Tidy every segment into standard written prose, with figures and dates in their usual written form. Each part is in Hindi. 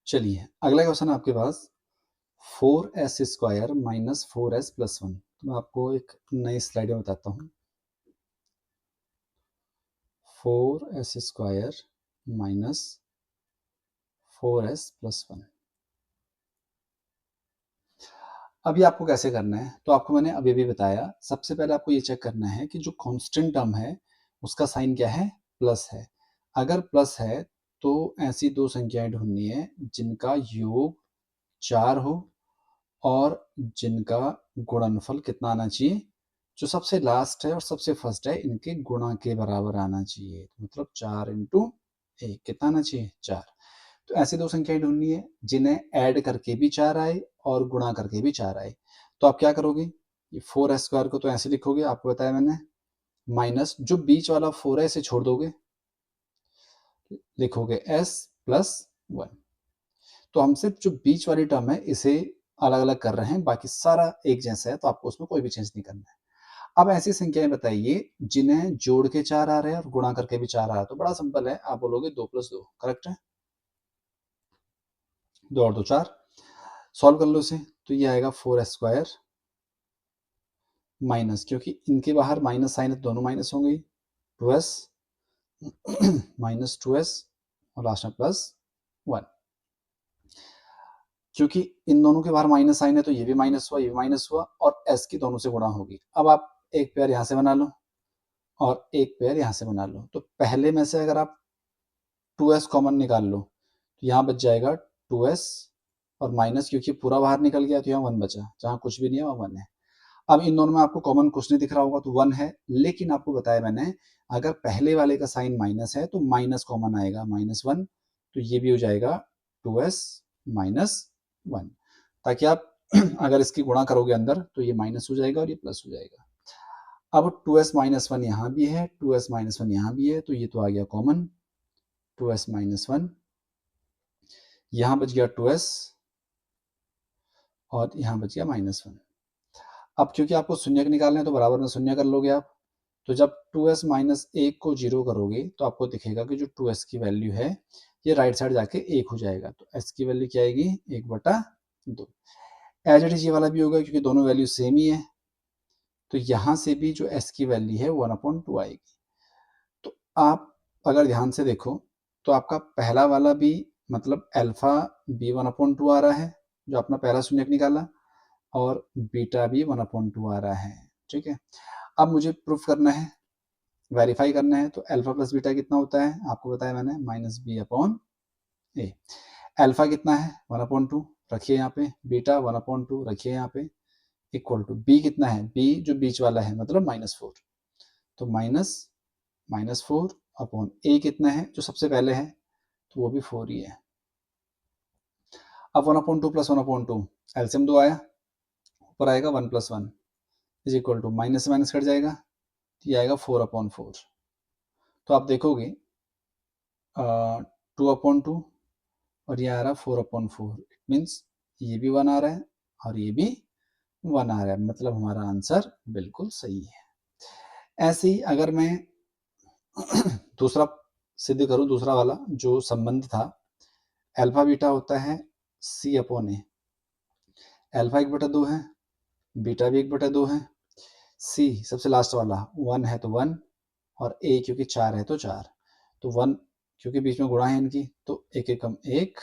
चलिए अगला क्वेश्चन आपके पास 4s² माइनस 4s+1। तो मैं आपको एक नई स्लाइड में बताता हूँ। 4s² minus 4s+1। अभी आपको कैसे करना है, तो आपको मैंने अभी भी बताया। सबसे पहले आपको ये चेक करना है कि जो कांस्टेंट टर्म है उसका साइन क्या है, प्लस है। अगर प्लस है तो ऐसी दो संख्याएं ढूंढनी है जिनका योग 4 हो और जिनका गुणनफल कितना आना चाहिए, जो सबसे लास्ट है और सबसे फर्स्ट है इनके गुणा के बराबर आना चाहिए। मतलब 4 इंटू 1 कितना आना चाहिए, 4। तो ऐसी दो संख्याएं ढूंढनी है जिन्हें ऐड करके भी 4 आए और गुणा करके भी 4 आए। तो आप क्या करोगे, ये 4s² को तो ऐसे लिखोगे, आपको बताया मैंने, माइनस जो बीच वाला 4 है इसे छोड़ दोगे, लिखोगे s+1। तो हम सिर्फ जो बीच वाली टर्म है इसे अलग अलग कर रहे हैं, बाकी सारा एक जैसा है, तो आपको उसमें कोई भी चेंज नहीं करना है। अब ऐसी संख्याएं बताइए जिन्हें जोड़ के 4 आ रहे हैं और गुणा करके भी 4 आ रहा है। तो बड़ा सिंपल है, आप बोलोगे 2 + 2, करेक्ट है, 2 और 2 4। सॉल्व कर लो इसे, तो ये आएगा 4s² माइनस, क्योंकि इनके बाहर माइनस साइन है, दोनों माइनस होंगे, 2s माइनस 2s और लास्ट में +1। क्योंकि इन दोनों के बाहर माइनस साइन है तो ये भी माइनस हुआ, ये भी माइनस हुआ, और s की दोनों से गुणा होगी। अब आप एक पेयर यहां से बना लो और एक पेयर यहां से बना लो। तो पहले में से अगर आप 2s कॉमन निकाल लो तो यहाँ बच जाएगा 2s और माइनस, क्योंकि पूरा बाहर निकल गया तो यहाँ 1 बचा, जहाँ कुछ भी नहीं है वहाँ 1 है। अब इन दोनों में आपको कॉमन कुछ नहीं दिख रहा होगा तो 1 है, लेकिन आपको बताया मैंने अगर पहले वाले का साइन माइनस है तो माइनस कॉमन आएगा, -1। तो ये भी हो जाएगा 2s - 1, ताकि आप अगर इसकी गुणा करोगे अंदर तो ये माइनस हो जाएगा और ये प्लस हो जाएगा। अब 2s - 1 यहाँ भी है, 2s - 1 यहाँ भी है, तो ये तो आ गया कॉमन, 2s - 1 यहाँ बच गया 2s और यहाँ बच गया -1। अब क्योंकि आपको शून्यक निकालना है तो बराबर में शून्य कर लोगे आप। तो जब 2s - 1 को 0 करोगे तो आपको दिखेगा कि जो 2s की वैल्यू है ये राइट साइड जाके 1 हो जाएगा। तो s की वैल्यू क्या आएगी, 1/2। एज इट इज ये वाला भी होगा क्योंकि दोनों वैल्यू सेम ही है, तो यहाँ से भी जो s की वैल्यू है 1/2 आएगी। तो आप अगर ध्यान से देखो तो आपका पहला वाला भी मतलब अल्फा भी 1/2 आ रहा है, जो अपना पहला शून्यक निकाला, और बीटा भी 1/2 आ रहा है। ठीक है, अब मुझे प्रूफ करना है, वेरीफाई करना है, तो अल्फा प्लस बीटा कितना होता है, आपको बताया मैंने, -b/a। अल्फा कितना है, 1/2 रखिए यहाँ पे, बीटा 1/2 रखिए यहाँ पे, इक्वल टू बी कितना है, बी जो बीच वाला है मतलब -4, तो -4/a कितना है जो सबसे पहले है, तो वो भी 4 ही है। अब 1/2 + 1/2 एलसीएम 2 आया, ऊपर आएगा 1 + 1 इज इक्वल टू माइनस से माइनस कट जाएगा, तो ये आएगा 4/4। तो आप देखोगे 2/2 और ये आ रहा 4/4, इट मीन्स ये भी 1 आ रहा है और ये भी 1 आ रहा है, मतलब हमारा आंसर बिल्कुल सही है। ऐसे ही अगर मैं दूसरा सिद्ध करूं, दूसरा वाला जो संबंध था, अल्फा बीटा होता है c/a। अल्फा 1/2 है, बीटा भी 1/2 है, सी सबसे लास्ट वाला 1 है तो 1, और ए क्योंकि 4 है तो 4, तो 1 क्योंकि बीच में गुणा है इनकी, तो 1 × 1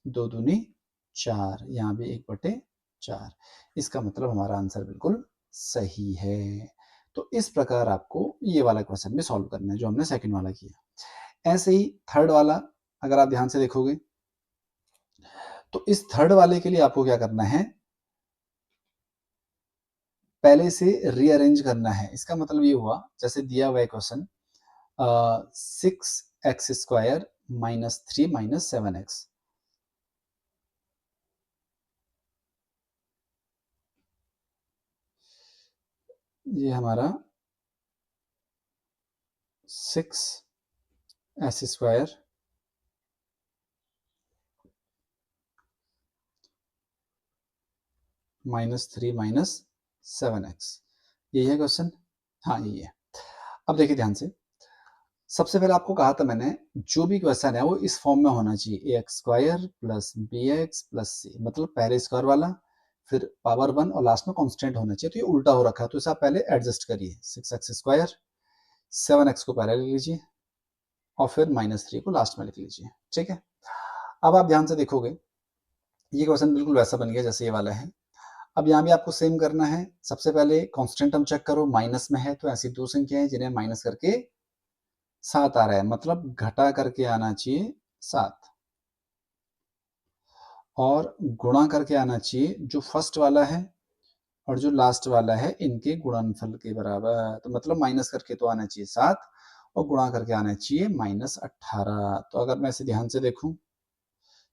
2 दूनी 4, यहाँ भी 1/4। इसका मतलब हमारा आंसर बिल्कुल सही है। तो इस प्रकार आपको ये वाला क्वेश्चन भी सॉल्व करना है जो हमने सेकंड वाला किया। ऐसे ही थर्ड वाला अगर आप ध्यान से देखोगे तो इस थर्ड वाले के लिए आपको क्या करना है, पहले से रीअरेंज करना है। इसका मतलब ये हुआ, जैसे दिया हुआ है क्वेश्चन 6x² - 3 - 7x। ये हमारा 6s² -3 - 7x, यही है क्वेश्चन। हाँ यही है। अब देखिए ध्यान से, सबसे पहले आपको कहा था मैंने, जो भी क्वेश्चन है वो इस फॉर्म में होना चाहिए, A X square plus B X plus C, मतलब पहले स्क्वायर वाला, फिर पावर 1 और लास्ट में कांस्टेंट होना चाहिए। तो ये उल्टा हो रखा है, तो इसे आप पहले एडजस्ट करिए। 6x स्क्वायर, 7x को पहले ले लीजिए और फिर -3 को लास्ट में लिख लीजिए। ठीक है, अब आप ध्यान से देखोगे ये क्वेश्चन बिल्कुल वैसा बन गया जैसे ये वाला है। अब यहाँ भी आपको सेम करना है। सबसे पहले कांस्टेंट टर्म चेक करो, माइनस में है तो ऐसी दो संख्या है जिन्हें माइनस करके 7 आ रहा है, मतलब घटा करके आना चाहिए 7, और गुणा करके आना चाहिए जो फर्स्ट वाला है और जो लास्ट वाला है इनके गुणनफल के बराबर। तो मतलब माइनस करके तो आना चाहिए 7 और गुणा करके आना चाहिए -18। तो अगर मैं इसे ध्यान से देखूं,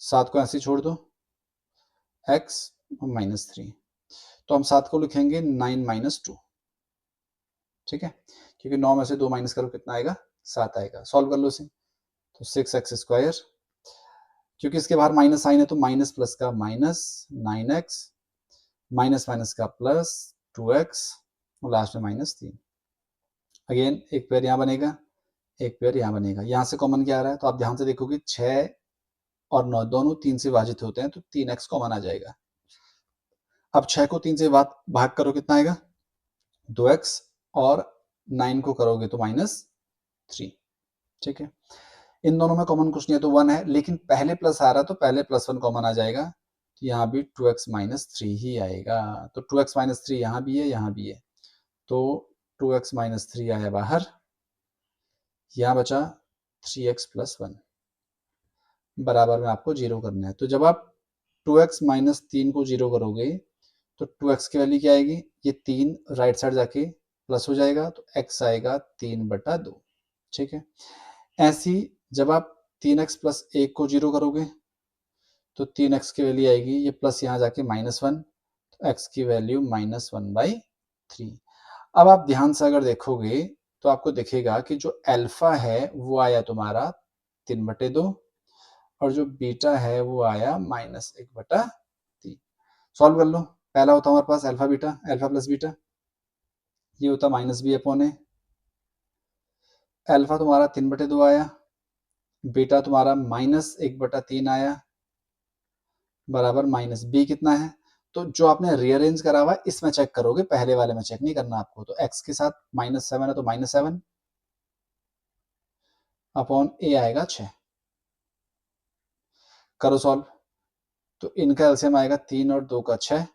7 को ऐसे छोड़ दो, x और -3, तो हम 7 को लिखेंगे 9 - 2। ठीक है, क्योंकि 9 में से 2 माइनस करो कितना आएगा, 7 आएगा। सॉल्व कर लो इसे, तो 6x स्क्वायर, क्योंकि इसके बाहर माइनस साइन है तो माइनस प्लस का माइनस, 9x माइनस माइनस का प्लस 2x और लास्ट में -3। अगेन एक पेयर यहाँ बनेगा, एक पेयर यहाँ बनेगा। यहाँ से कॉमन क्या आ रहा है, तो आप ध्यान से देखोगे 6 और 9 दोनों 3 से विभाजित होते हैं, तो 3x कॉमन आ जाएगा। अब 6 को 3 से भाग करो कितना आएगा, 2x, और 9 को करोगे तो -3। ठीक है, इन दोनों में कॉमन कुछ नहीं है तो 1 है, लेकिन पहले प्लस आ रहा है तो पहले +1 कॉमन आ जाएगा, तो यहाँ भी 2x - 3 ही आएगा। तो 2x - 3 यहाँ भी है, यहाँ भी है, तो 2x - 3 आया बाहर, यहाँ बचा 3x + 1, बराबर में आपको 0 करना है। तो जब आप 2x - 3 को 0 करोगे तो 2x की वैल्यू क्या आएगी, ये 3 राइट साइड जाके प्लस हो जाएगा, तो x आएगा 3/2। ठीक है, ऐसी जब आप 3x + 1 को 0 करोगे तो 3x की वैल्यू आएगी, ये प्लस यहाँ जाके -1, तो x की वैल्यू -1/3। अब आप ध्यान से अगर देखोगे तो आपको दिखेगा कि जो अल्फा है वो आया तुम्हारा 3/2 और जो बीटा है वो आया -1/3। सॉल्व कर लो। पहला होता हमारे पास alpha beta, alpha plus beta, ये होता -b/a। अल्फा तुम्हारा 3/2 आया, बीटा तुम्हारा -1/3 आया, बराबर -b कितना है, तो जो आपने रीअरेंज करा हुआ है इसमें चेक करोगे, पहले वाले में चेक नहीं करना आपको। तो x के साथ -7 है तो -7 अपॉन a आएगा 6। करो सॉल्व, तो इनका एलसीएम आएगा 3 और 2 का 6,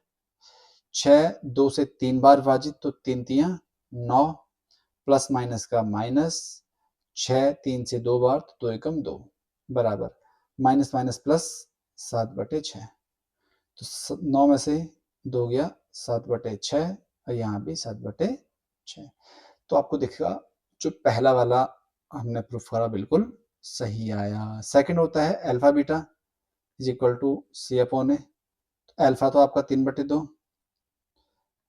6 2 से 3 बार विभाजित तो 3 तियां 9, प्लस माइनस का माइनस, 6 3 से 2 बार तो 2 एकम 2, बराबर माइनस माइनस प्लस 7/6। तो 9 में से 2 गया 7/6 और यहाँ भी 7/6। तो आपको दिखेगा जो पहला वाला हमने प्रूफ करा बिल्कुल सही आया। सेकंड होता है alpha beta is equal to c/a। Alpha तो आपका 3/2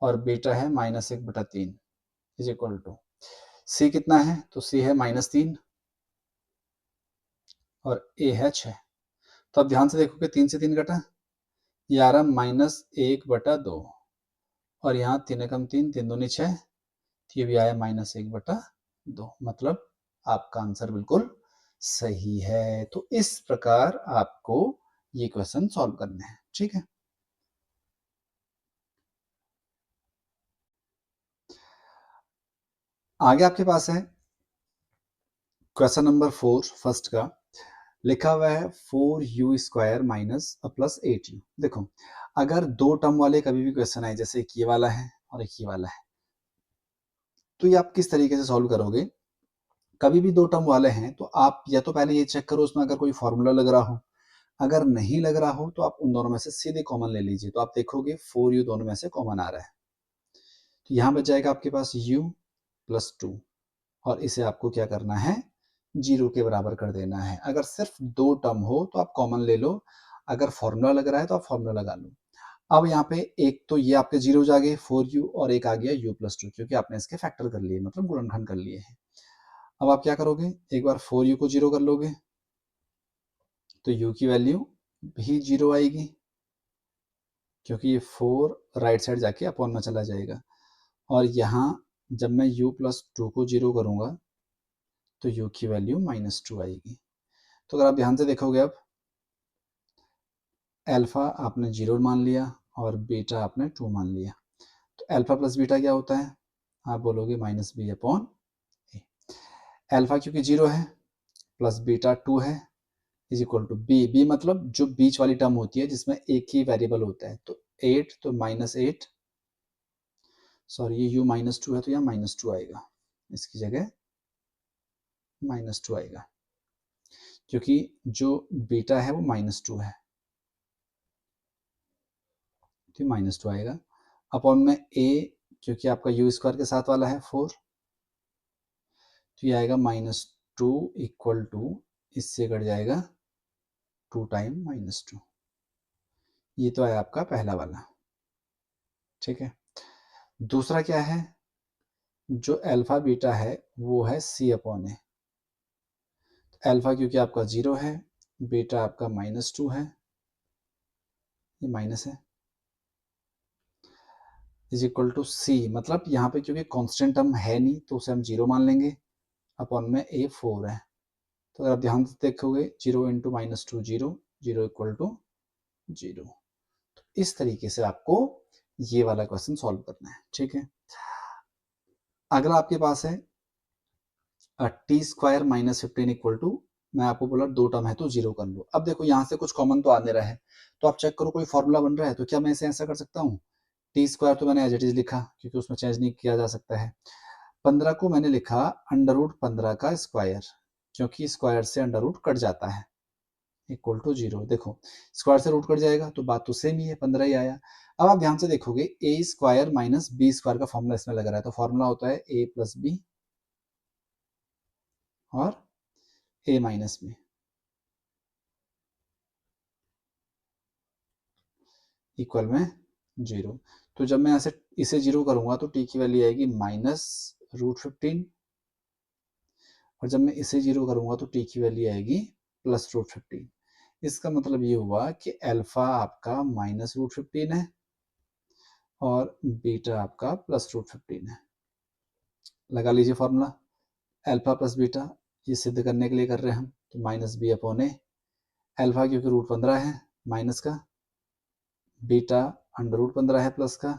और बीटा है -1/3 इज इक्वल टू सी कितना है, तो सी है -3 और ए है 6। तो अब ध्यान से देखोगे 3 से 3 घटा, ये आ रहा -1/2 और यहाँ 3 एकम 3 3 दूनी 6, तो ये भी आया -1/2, मतलब आपका आंसर बिल्कुल सही है। तो इस प्रकार आपको ये क्वेश्चन सॉल्व करने हैं। ठीक है, आगे आपके पास है क्वेश्चन नंबर 4 फर्स्ट का, लिखा हुआ है 4u² माइनस प्लस 8u। देखो, अगर दो टर्म वाले कभी भी क्वेश्चन आए, जैसे एक ये वाला है और एक ये वाला है, तो ये आप किस तरीके से सॉल्व करोगे। कभी भी दो टर्म वाले हैं तो आप या तो पहले ये चेक करो उसमें अगर कोई फॉर्मूला लग रहा हो, अगर नहीं लग रहा हो तो आप उन दोनों में से सीधे कॉमन ले लीजिए। तो आप देखोगे 4u दोनों में से कॉमन आ रहा है, तो यहाँ बच जाएगा आपके पास u + 2 और इसे आपको क्या करना है, 0 के बराबर कर देना है। अगर सिर्फ दो टर्म हो तो आप कॉमन ले लो, अगर फॉर्मूला लग रहा है तो आप फॉर्मूला लगा लो। अब यहाँ पे एक तो ये आपके 0 आ गए 4u और एक आ गया u + 2, क्योंकि आपने इसके फैक्टर कर लिए, मतलब गुणनखंड कर लिए हैं। अब आप क्या करोगे, एक बार 4u को 0 कर लोगे तो u की वैल्यू भी 0 आएगी, क्योंकि ये 4 राइट साइड जाके अपॉन में चला जाएगा। और यहाँ जब मैं u + 2 को 0 करूँगा तो u की वैल्यू -2 आएगी। तो अगर आप ध्यान से देखोगे, अब अल्फा आपने 0 मान लिया और बीटा आपने 2 मान लिया, तो अल्फा प्लस बीटा क्या होता है? आप बोलोगे -b/a। अल्फा क्योंकि 0 है प्लस बीटा 2 है इज इक्वल टू बी मतलब जो बीच वाली टर्म होती है जिसमें एक ही वेरिएबल होता है, तो 8 तो -8, सॉरी ये u -2 है तो यहाँ -2 आएगा, इसकी जगह -2 आएगा क्योंकि जो बीटा है वो -2 है, तो -2 आएगा अपॉन में a, क्योंकि आपका u स्क्वायर के साथ वाला है 4, तो ये आएगा -2 इक्वल टू, इससे कट जाएगा 2 टाइम -2। ये तो है आपका पहला वाला, ठीक है। दूसरा क्या है? जो अल्फा बीटा है वो है c/a। अल्फा क्योंकि आपका 0 है, बीटा आपका -2 है, ये माइनस है, इज इक्वल टू c, मतलब यहाँ पे क्योंकि कांस्टेंट टर्म है नहीं तो उसे हम 0 मान लेंगे, अपॉन में a 4 है। तो अगर आप ध्यान से देखोगे 0 इंटू -2 0, 0 इक्वल टू 0। तो इस तरीके से आपको ये वाला क्वेश्चन सॉल्व करना है, ठीक है। अगला आपके पास है t² -15 इक्वल टू, मैं आपको बोला 2 टर्म है तो 0 कर लो। अब देखो यहाँ से कुछ कॉमन तो आ नहीं रहा है, तो आप चेक करो कोई फॉर्मूला बन रहा है, तो क्या मैं इसे ऐसा कर सकता हूँ? t² तो मैंने एज इट इज लिखा क्योंकि उसमें चेंज नहीं किया जा सकता है। 15 को मैंने लिखा √15 का स्क्वायर, क्योंकि स्क्वायर से अंडर कट जाता है, इक्वल टू 0। देखो स्क्वायर से रूट कट जाएगा तो बात तो सेम ही है, 15 ही आया। अब आप ध्यान से देखोगे a² माइनस b² का फॉर्मूला इसमें लग रहा है, तो फॉर्मूला होता है a प्लस बी और a माइनस बी इक्वल में 0। तो जब मैं ऐसे इसे 0 करूंगा तो t की वैल्यू आएगी -√15, और जब मैं इसे 0 करूंगा तो t की वैल्यू आएगी +√15। इसका मतलब ये हुआ कि अल्फा आपका -√15 है और बीटा आपका +√15 है। लगा लीजिए फॉर्मूला, अल्फा प्लस बीटा ये सिद्ध करने के लिए कर रहे हैं हम, तो -b/a, अल्फा क्योंकि √15 है माइनस का, बीटा √15 है प्लस का,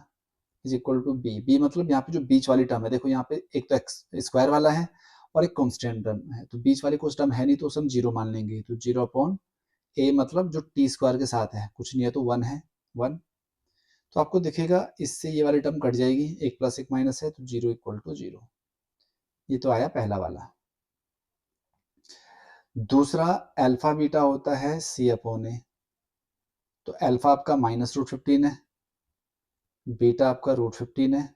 इज इक्वल टू बी मतलब यहाँ पे जो बीच वाली टर्म है, देखो यहाँ पे एक तो एक्स स्क्वायर वाला है और एक कांस्टेंट टर्म है, तो बीच वाली कुछ टर्म है नहीं तो उसे हम 0 मान लेंगे, तो 0/a मतलब जो t² के साथ है कुछ नहीं है तो 1 है, 1। तो आपको दिखेगा इससे ये वाली टर्म कट जाएगी, एक प्लस एक माइनस है तो 0 इक्वल टू 0। ये तो आया पहला वाला। दूसरा अल्फा बीटा होता है c/a, तो अल्फा आपका -√15 है, बीटा आपका √15 है,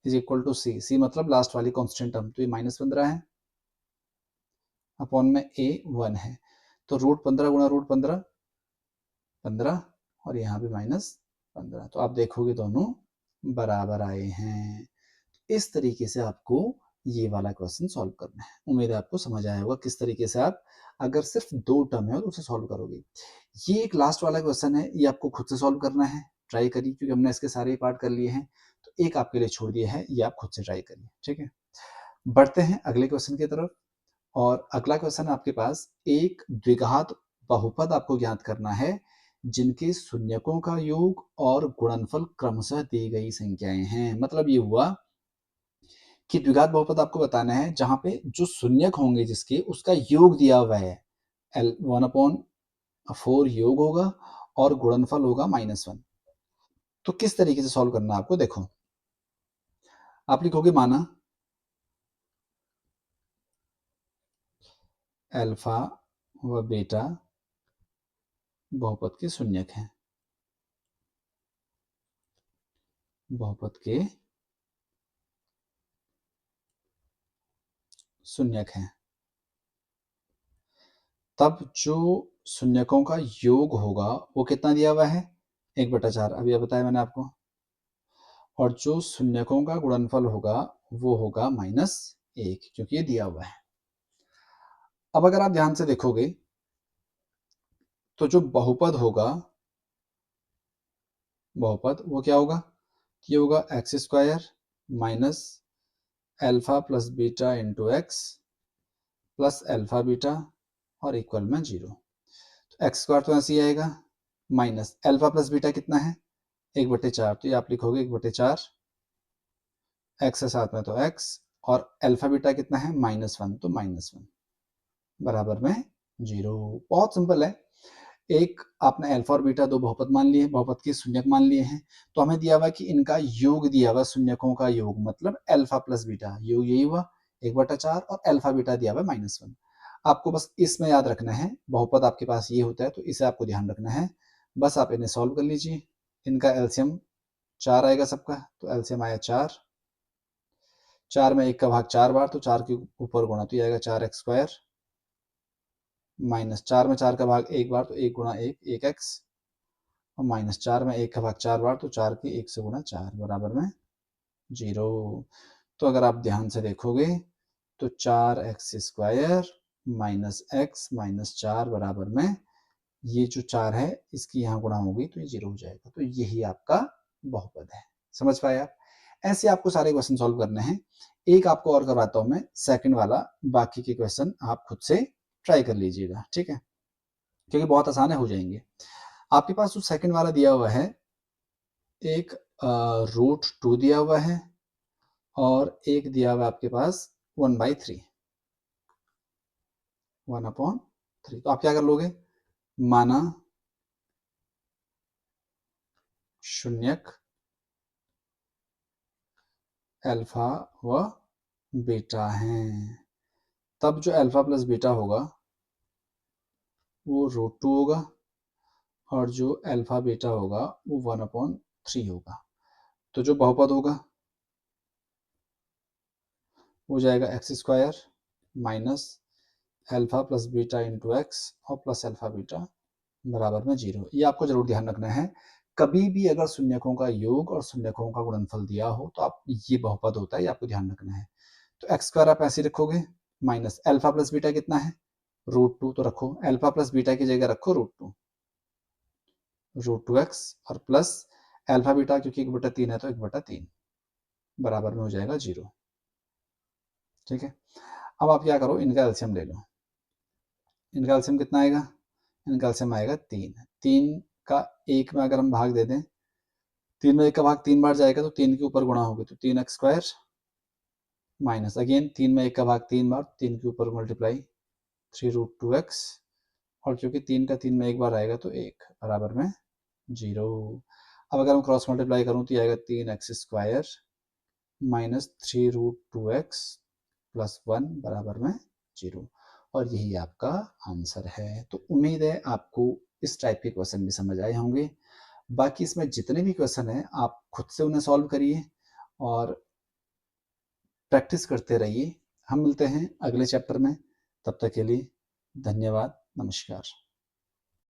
इज इक्वल टू c मतलब लास्ट वाली कांस्टेंट टर्म, तो ये -15 है, अपॉन में a 1 है, तो √15 गुणा √15 15, और यहाँ भी -15, तो आप देखोगे दोनों बराबर आए हैं। इस तरीके से आपको ये वाला क्वेश्चन सॉल्व करना है। उम्मीद है आपको समझ आया होगा किस तरीके से आप अगर सिर्फ 2 टर्म है तो उसे सॉल्व करोगे। ये एक लास्ट वाला क्वेश्चन है, ये आपको खुद से सॉल्व करना है, ट्राई करिए क्योंकि हमने इसके सारे पार्ट कर लिए हैं, तो एक आपके लिए छोड़ दिया है, ये आप खुद से ट्राई करिए, ठीक है। बढ़ते हैं अगले क्वेश्चन की तरफ, और अगला क्वेश्चन आपके पास एक द्विघात बहुपद आपको ज्ञात करना है जिनके शून्यकों का योग और गुणनफल क्रमशः दी गई संख्याएं हैं। मतलब ये हुआ कि द्विघात बहुपद आपको बताना है जहां पे जो शून्यक होंगे जिसके उसका योग दिया हुआ है, 1/4 योग होगा और गुणनफल होगा -1। तो किस तरीके से सॉल्व करना है आपको, देखो आप लिखोगे माना अल्फा व बीटा बहुपद के शून्यक हैं, बहुपद के शून्यक हैं, तब जो शून्यकों का योग होगा वो कितना दिया हुआ है, 1/4, अभी बताया मैंने आपको, और जो शून्यकों का गुणनफल होगा वो होगा -1, क्योंकि ये दिया हुआ है। अब अगर आप ध्यान से देखोगे तो जो बहुपद होगा, बहुपद वो क्या होगा, ये होगा x² minus alpha plus beta into x plus alpha beta और इक्वल में 0। तो एक्स स्क्वायर तो ऐसे ही आएगा, माइनस अल्फा प्लस बीटा कितना है 1/4, तो ये आप लिखोगे 1/4, एक्स है साथ में तो एक्स, और अल्फा बीटा कितना है -1, तो -1 बराबर में 0। बहुत सिंपल है। एक आपने अल्फा और बीटा दो बहुपद मान लिए, बहुपद के शून्यक मान लिए हैं, तो हमें दिया हुआ कि इनका योग दिया हुआ, शून्यकों का योग मतलब अल्फा प्लस बीटा, योग यही हुआ 1/4, और अल्फा बीटा दिया हुआ -1। आपको बस इसमें याद रखना है, बहुपद आपके पास ये होता है तो इसे आपको ध्यान रखना है। बस आप इन्हें सॉल्व कर लीजिए। इनका एलसीएम 4 आएगा सबका, तो एलसीएम आया 4। 4 में 1 का भाग 4 बार, तो 4 के ऊपर गुणा, तो ये आएगा 4x² माइनस 4 में 4 का भाग 1 बार, तो 1 गुणा 1 1x, और -4 में 1 का भाग 4 बार, तो 4 के 1 से गुणा 4 बराबर में 0। तो अगर आप ध्यान से देखोगे तो 4x² माइनस x माइनस 4 बराबर में ये जो 4 है इसकी यहाँ गुणा होगी तो ये 0 हो जाएगा। तो यही आपका बहुपद है। समझ पाए आप? ऐसे आपको सारे क्वेश्चन सॉल्व करने हैं। एक आपको और करवाता हूँ मैं, सेकंड वाला, बाकी के क्वेश्चन आप खुद से ट्राई कर लीजिएगा, ठीक है, क्योंकि बहुत आसान है, हो जाएंगे। आपके पास जो सेकंड वाला दिया हुआ है, एक √2 दिया हुआ है और एक दिया हुआ है आपके पास 1/3, 1/3। तो आप क्या कर लोगे, माना शून्यक अल्फा व बीटा हैं, तब जो अल्फा प्लस बीटा होगा वो √2 होगा, और जो अल्फा बीटा होगा वो 1/3 होगा। तो जो बहुपद होगा हो जाएगा x² minus alpha plus beta into x और प्लस अल्फा बीटा बराबर में 0। ये आपको जरूर ध्यान रखना है। कभी भी अगर शून्यकों का योग और शून्यकों का गुणनफल दिया हो तो आप, ये बहुपद होता है, ये आपको ध्यान रखना है। तो x² आप ऐसे रखोगे, माइनस अल्फा प्लस बीटा कितना है √2, तो रखो अल्फा प्लस बीटा की जगह रखो √2x, और प्लस अल्फा बीटा क्योंकि 1/3 है तो 1/3 बराबर में हो जाएगा 0। ठीक है, अब आप क्या करो, इनका एलसीएम ले लो। इनका एलसीएम कितना आएगा, इनका एलसीएम आएगा 3। 3 का 1 में अगर हम भाग दे दें, 3 में 1 का भाग 3 बार जाएगा तो 3 के ऊपर गुणा होगी, तो 3x² माइनस अगेन 3 में 1 का भाग 3 बार, 3 के ऊपर मल्टीप्लाई 3√2x, और क्योंकि 3 का 3 में 1 बार आएगा तो 1 बराबर में 0। अब अगर हम क्रॉस मल्टीप्लाई करूँ तो ये आएगा 3x² माइनस 3√2x प्लस 1 बराबर में 0, और यही आपका आंसर है। तो उम्मीद है आपको इस टाइप के क्वेश्चन भी समझ आए होंगे। बाकी इसमें जितने भी क्वेश्चन हैं आप खुद से उन्हें सॉल्व करिए और प्रैक्टिस करते रहिए। हम मिलते हैं अगले चैप्टर में, तब तक के लिए धन्यवाद, नमस्कार।